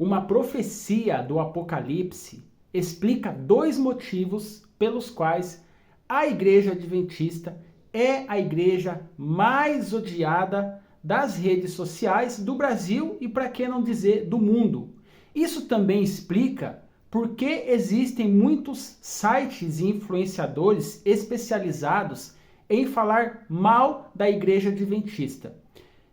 uma profecia do Apocalipse explica dois motivos pelos quais a Igreja Adventista é a igreja mais odiada das redes sociais do Brasil e, para que não dizer, do mundo. Isso também explica por que existem muitos sites e influenciadores especializados em falar mal da Igreja Adventista.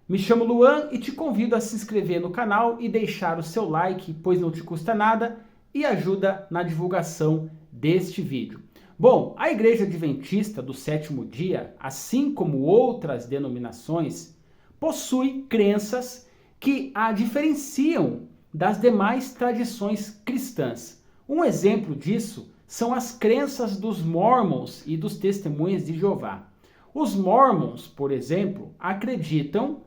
Me chamo Luan e te convido a se inscrever no canal e deixar o seu like, pois não te custa nada e ajuda na divulgação deste vídeo. Bom, a Igreja Adventista do Sétimo Dia, assim como outras denominações, possui crenças que a diferenciam das demais tradições cristãs. Um exemplo disso são as crenças dos Mormons e dos Testemunhas de Jeová. Os Mormons, por exemplo, acreditam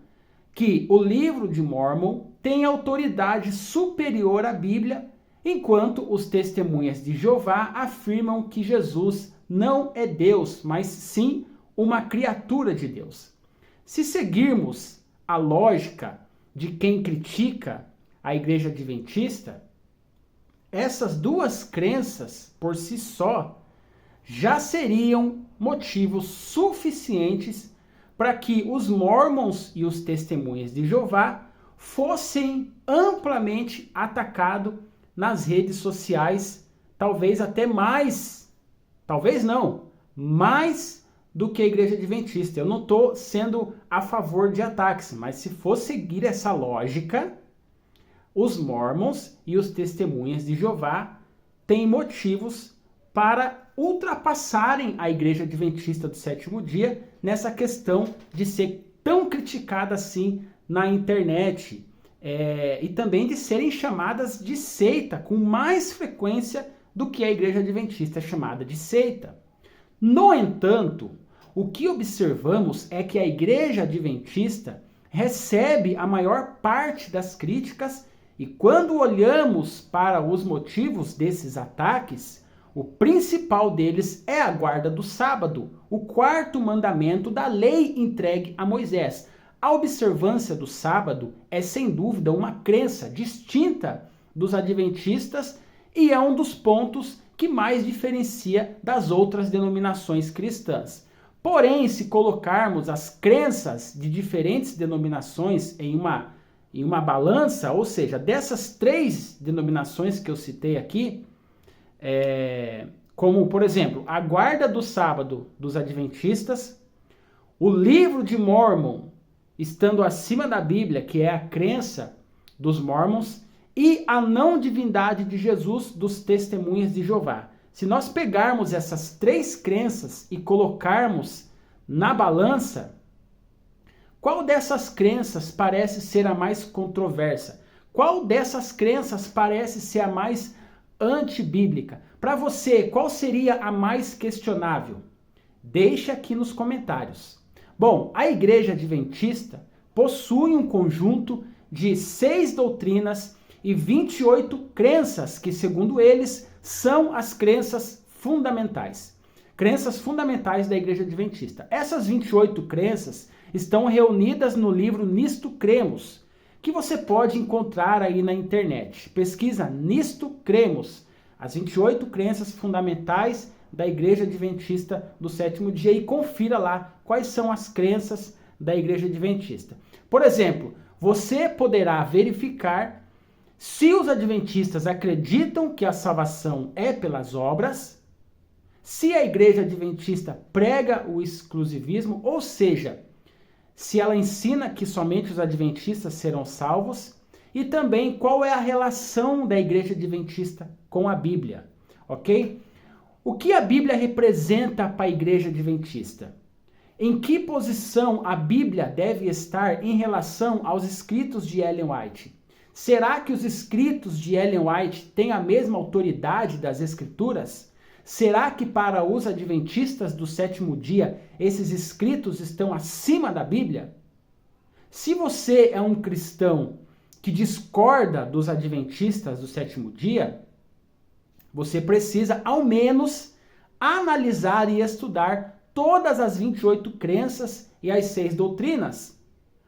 que o livro de Mórmon tem autoridade superior à Bíblia, enquanto os Testemunhas de Jeová afirmam que Jesus não é Deus, mas sim uma criatura de Deus. Se seguirmos a lógica de quem critica a Igreja Adventista, essas duas crenças por si só já seriam motivos suficientes para que os Mormons e os Testemunhas de Jeová fossem amplamente atacados nas redes sociais, talvez até mais, talvez não, mais do que a Igreja Adventista. Eu não estou sendo a favor de ataques, mas se for seguir essa lógica, os Mormons e os Testemunhas de Jeová têm motivos para ultrapassarem a Igreja Adventista do Sétimo Dia nessa questão de ser tão criticada assim na internet e também de serem chamadas de seita com mais frequência do que a Igreja Adventista é chamada de seita. No entanto, o que observamos é que a Igreja Adventista recebe a maior parte das críticas e quando olhamos para os motivos desses ataques, o principal deles é a guarda do sábado, o quarto mandamento da lei entregue a Moisés. A observância do sábado é sem dúvida uma crença distinta dos adventistas e é um dos pontos que mais diferencia das outras denominações cristãs. Porém, se colocarmos as crenças de diferentes denominações em uma balança, ou seja, dessas três denominações que eu citei aqui, como, por exemplo, a guarda do sábado dos adventistas, o livro de Mórmon estando acima da Bíblia, que é a crença dos Mormons, e a não divindade de Jesus dos Testemunhas de Jeová. Se nós pegarmos essas três crenças e colocarmos na balança, qual dessas crenças parece ser a mais controversa? Qual dessas crenças parece ser a mais antibíblica? Para você, qual seria a mais questionável? Deixe aqui nos comentários. Bom, a Igreja Adventista possui um conjunto de 6 doutrinas e 28 crenças que, segundo eles, são as crenças fundamentais. Crenças fundamentais da Igreja Adventista. Essas 28 crenças estão reunidas no livro Nisto Cremos, que você pode encontrar aí na internet. Pesquisa Nisto Cremos, as 28 crenças fundamentais da Igreja Adventista do Sétimo Dia e confira lá quais são as crenças da Igreja Adventista. Por exemplo, você poderá verificar se os adventistas acreditam que a salvação é pelas obras, se a Igreja Adventista prega o exclusivismo, ou seja, se ela ensina que somente os adventistas serão salvos, e também qual é a relação da Igreja Adventista com a Bíblia, ok? O que a Bíblia representa para a Igreja Adventista? Em que posição a Bíblia deve estar em relação aos escritos de Ellen White? Será que os escritos de Ellen White têm a mesma autoridade das Escrituras? Será que para os adventistas do sétimo dia, esses escritos estão acima da Bíblia? Se você é um cristão que discorda dos adventistas do sétimo dia, você precisa, ao menos, analisar e estudar todas as 28 crenças e as 6 doutrinas.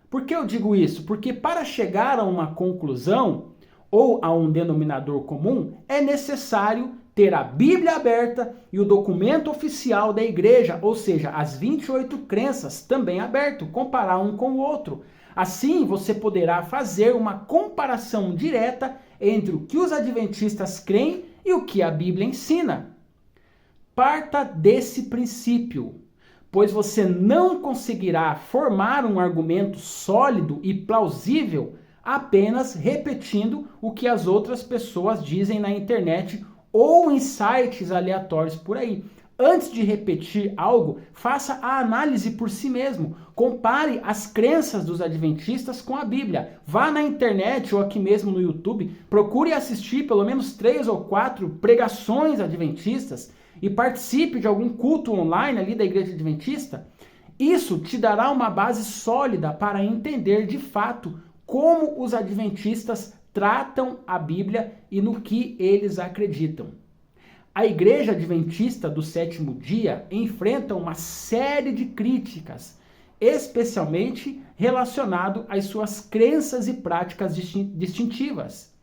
Por que eu digo isso? Porque para chegar a uma conclusão, ou a um denominador comum, é necessário ter a Bíblia aberta e o documento oficial da igreja, ou seja, as 28 crenças também aberto, comparar um com o outro. Assim, você poderá fazer uma comparação direta entre o que os adventistas creem e o que a Bíblia ensina. Parta desse princípio, pois você não conseguirá formar um argumento sólido e plausível apenas repetindo o que as outras pessoas dizem na internet ou em sites aleatórios por aí. Antes de repetir algo, faça a análise por si mesmo. Compare as crenças dos adventistas com a Bíblia. Vá na internet ou aqui mesmo no YouTube, procure assistir pelo menos 3 ou 4 pregações adventistas e participe de algum culto online ali da Igreja Adventista. Isso te dará uma base sólida para entender de fato como os adventistas tratam a Bíblia e no que eles acreditam. A Igreja Adventista do Sétimo Dia enfrenta uma série de críticas, especialmente relacionado às suas crenças e práticas distintivas.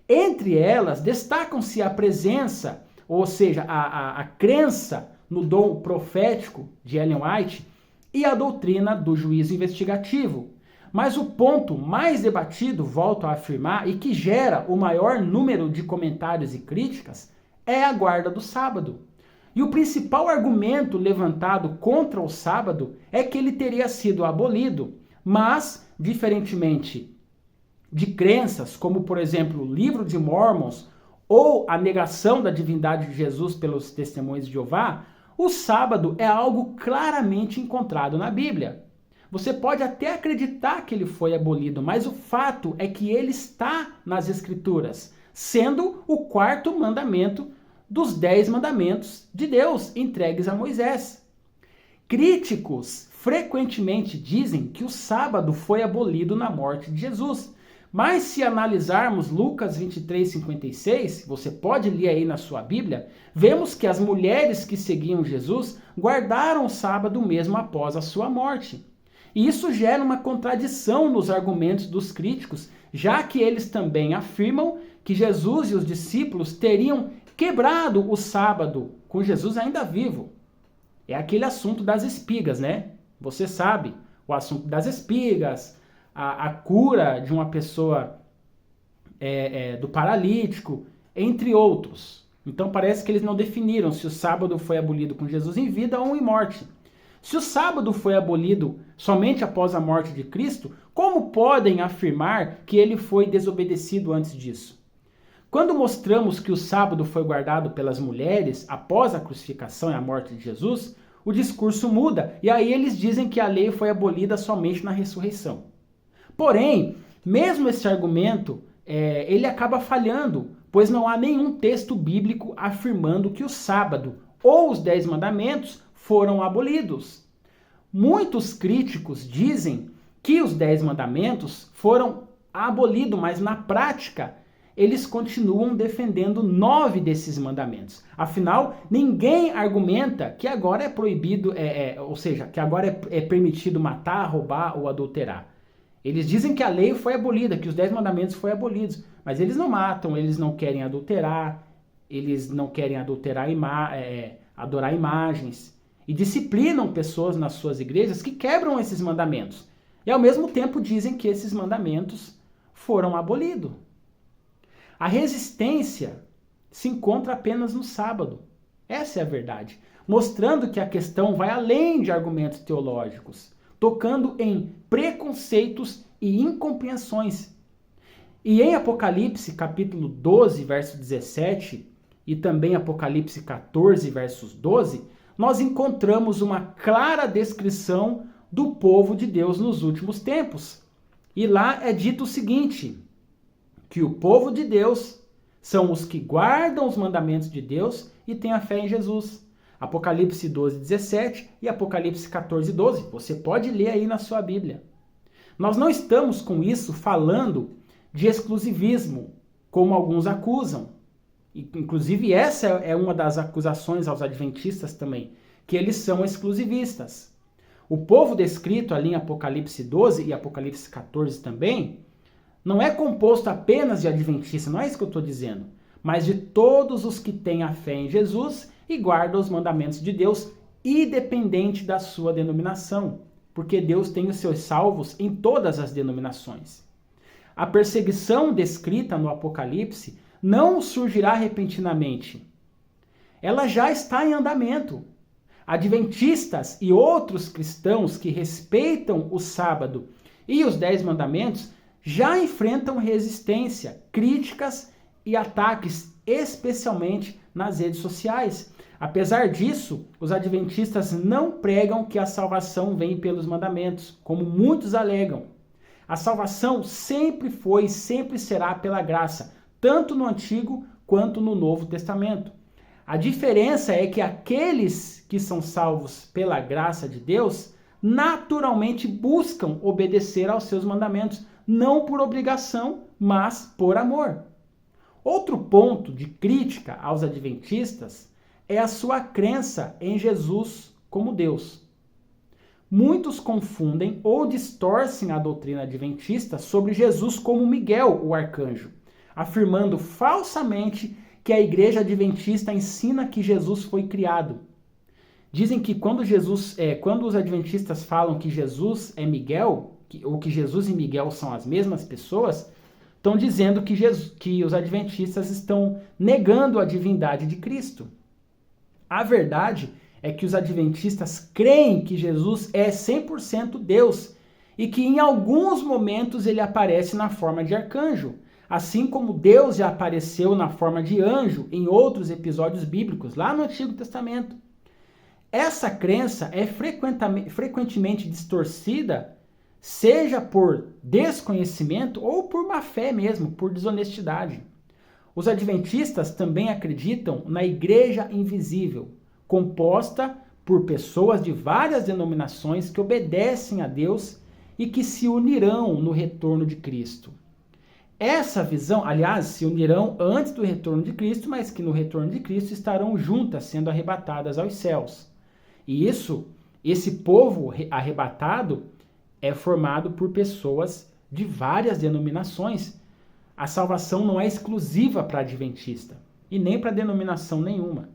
Entre elas, destacam-se a presença, ou seja, a crença no dom profético de Ellen White e a doutrina do juízo investigativo. Mas o ponto mais debatido, volto a afirmar, e que gera o maior número de comentários e críticas, é a guarda do sábado. E o principal argumento levantado contra o sábado é que ele teria sido abolido, mas, diferentemente de crenças, como por exemplo o Livro de Mormons ou a negação da divindade de Jesus pelos testemunhos de Jeová, o sábado é algo claramente encontrado na Bíblia. Você pode até acreditar que ele foi abolido, mas o fato é que ele está nas Escrituras, sendo o 4º mandamento dos 10 mandamentos de Deus entregues a Moisés. Críticos frequentemente dizem que o sábado foi abolido na morte de Jesus. Mas se analisarmos Lucas 23:56, você pode ler aí na sua Bíblia, vemos que as mulheres que seguiam Jesus guardaram o sábado mesmo após a sua morte. E isso gera uma contradição nos argumentos dos críticos, já que eles também afirmam que Jesus e os discípulos teriam quebrado o sábado com Jesus ainda vivo. É aquele assunto das espigas, né? Você sabe, o assunto das espigas, a cura de uma pessoa do paralítico, entre outros. Então parece que eles não definiram se o sábado foi abolido com Jesus em vida ou em morte. Se o sábado foi abolido somente após a morte de Cristo, como podem afirmar que ele foi desobedecido antes disso? Quando mostramos que o sábado foi guardado pelas mulheres após a crucificação e a morte de Jesus, o discurso muda e aí eles dizem que a lei foi abolida somente na ressurreição. Porém, mesmo esse argumento, ele acaba falhando, pois não há nenhum texto bíblico afirmando que o sábado ou os 10 mandamentos foram abolidos. Muitos críticos dizem que os 10 mandamentos foram abolidos, mas na prática eles continuam defendendo 9 desses mandamentos. Afinal, ninguém argumenta que agora é proibido, ou seja, que agora é permitido matar, roubar ou adulterar. Eles dizem que a lei foi abolida, que os 10 mandamentos foram abolidos, mas eles não matam, eles não querem adulterar, eles não querem adorar imagens, e disciplinam pessoas nas suas igrejas que quebram esses mandamentos. E ao mesmo tempo dizem que esses mandamentos foram abolidos. A resistência se encontra apenas no sábado. Essa é a verdade. Mostrando que a questão vai além de argumentos teológicos, tocando em preconceitos e incompreensões. E em Apocalipse capítulo 12, verso 17, e também Apocalipse 14, versos 12, nós encontramos uma clara descrição do povo de Deus nos últimos tempos. E lá é dito o seguinte, que o povo de Deus são os que guardam os mandamentos de Deus e têm a fé em Jesus. Apocalipse 12, 17 e Apocalipse 14, 12. Você pode ler aí na sua Bíblia. Nós não estamos com isso falando de exclusivismo, como alguns acusam. Inclusive, essa é uma das acusações aos adventistas também, que eles são exclusivistas. O povo descrito ali em Apocalipse 12 e Apocalipse 14 também, Não é composto apenas de adventistas, não é isso que eu estou dizendo, mas de todos os que têm a fé em Jesus e guardam os mandamentos de Deus, independente da sua denominação, porque Deus tem os seus salvos em todas as denominações. A perseguição descrita no Apocalipse não surgirá repentinamente. Ela já está em andamento. Adventistas e outros cristãos que respeitam o sábado e os 10 mandamentos já enfrentam resistência, críticas e ataques, especialmente nas redes sociais. Apesar disso, os adventistas não pregam que a salvação vem pelos mandamentos, como muitos alegam. A salvação sempre foi e sempre será pela graça, tanto no Antigo quanto no Novo Testamento. A diferença é que aqueles que são salvos pela graça de Deus naturalmente buscam obedecer aos seus mandamentos, não por obrigação, mas por amor. Outro ponto de crítica aos adventistas é a sua crença em Jesus como Deus. Muitos confundem ou distorcem a doutrina adventista sobre Jesus como Miguel, o arcanjo, afirmando falsamente que a igreja adventista ensina que Jesus foi criado. Dizem que quando os adventistas falam que Jesus é Miguel, ou que Jesus e Miguel são as mesmas pessoas, estão dizendo que os adventistas estão negando a divindade de Cristo. A verdade é que os adventistas creem que Jesus é 100% Deus e que em alguns momentos ele aparece na forma de arcanjo, assim como Deus já apareceu na forma de anjo em outros episódios bíblicos, lá no Antigo Testamento. Essa crença é frequentemente distorcida, seja por desconhecimento ou por má fé mesmo, por desonestidade. Os adventistas também acreditam na igreja invisível, composta por pessoas de várias denominações que obedecem a Deus e que se unirão no retorno de Cristo. Essa visão, aliás, se unirão antes do retorno de Cristo, mas que no retorno de Cristo estarão juntas, sendo arrebatadas aos céus. E esse povo arrebatado é formado por pessoas de várias denominações. A salvação não é exclusiva para adventista e nem para denominação nenhuma.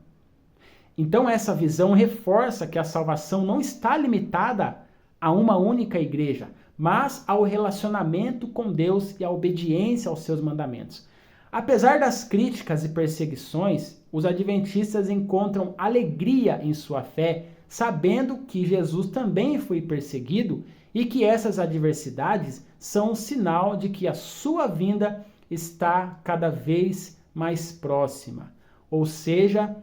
Então essa visão reforça que a salvação não está limitada a uma única igreja, mas ao relacionamento com Deus e à obediência aos seus mandamentos. Apesar das críticas e perseguições, os adventistas encontram alegria em sua fé, sabendo que Jesus também foi perseguido e que essas adversidades são um sinal de que a sua vinda está cada vez mais próxima. Ou seja,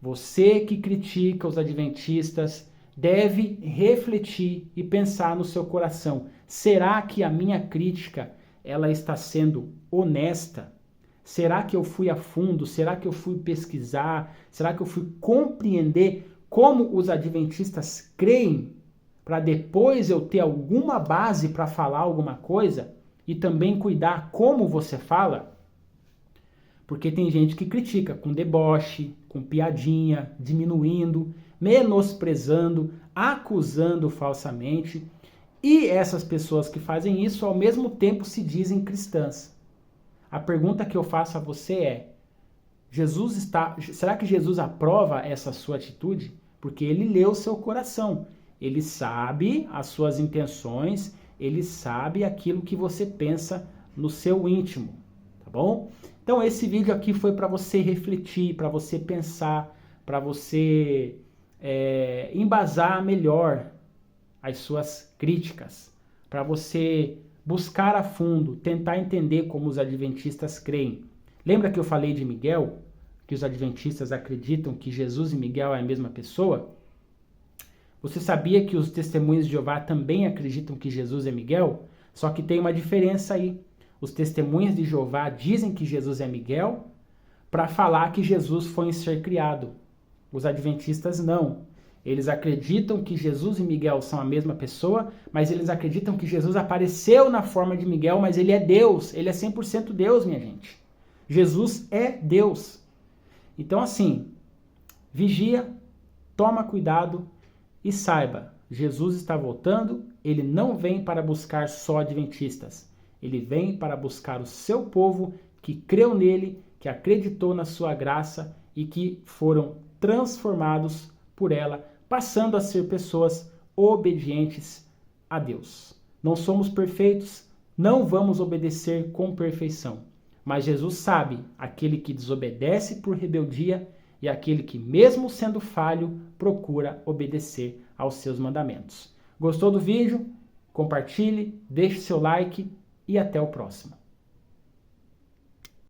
você que critica os adventistas deve refletir e pensar no seu coração. Será que a minha crítica ela está sendo honesta? Será que eu fui a fundo? Será que eu fui pesquisar? Será que eu fui compreender como os adventistas creem para depois eu ter alguma base para falar alguma coisa e também cuidar como você fala? Porque tem gente que critica com deboche, com piadinha, diminuindo, menosprezando, acusando falsamente. E essas pessoas que fazem isso ao mesmo tempo se dizem cristãs. A pergunta que eu faço a você é: será que Jesus aprova essa sua atitude? Porque ele lê o seu coração, ele sabe as suas intenções, ele sabe aquilo que você pensa no seu íntimo, tá bom? Então esse vídeo aqui foi para você refletir, para você pensar, para você embasar melhor as suas críticas, para você buscar a fundo, tentar entender como os adventistas creem. Lembra que eu falei de Miguel? Que os adventistas acreditam que Jesus e Miguel é a mesma pessoa? Você sabia que os testemunhos de Jeová também acreditam que Jesus é Miguel? Só que tem uma diferença aí. Os testemunhas de Jeová dizem que Jesus é Miguel para falar que Jesus foi um ser criado. Os adventistas não. Eles acreditam que Jesus e Miguel são a mesma pessoa, mas eles acreditam que Jesus apareceu na forma de Miguel, mas ele é Deus. Ele é 100% Deus, minha gente. Jesus é Deus. Então, assim, vigia, toma cuidado e saiba, Jesus está voltando, ele não vem para buscar só adventistas. Ele vem para buscar o seu povo que creu nele, que acreditou na sua graça e que foram transformados por ela, passando a ser pessoas obedientes a Deus. Não somos perfeitos, não vamos obedecer com perfeição. Mas Jesus sabe aquele que desobedece por rebeldia e aquele que, mesmo sendo falho, procura obedecer aos seus mandamentos. Gostou do vídeo? Compartilhe, deixe seu like e até o próximo.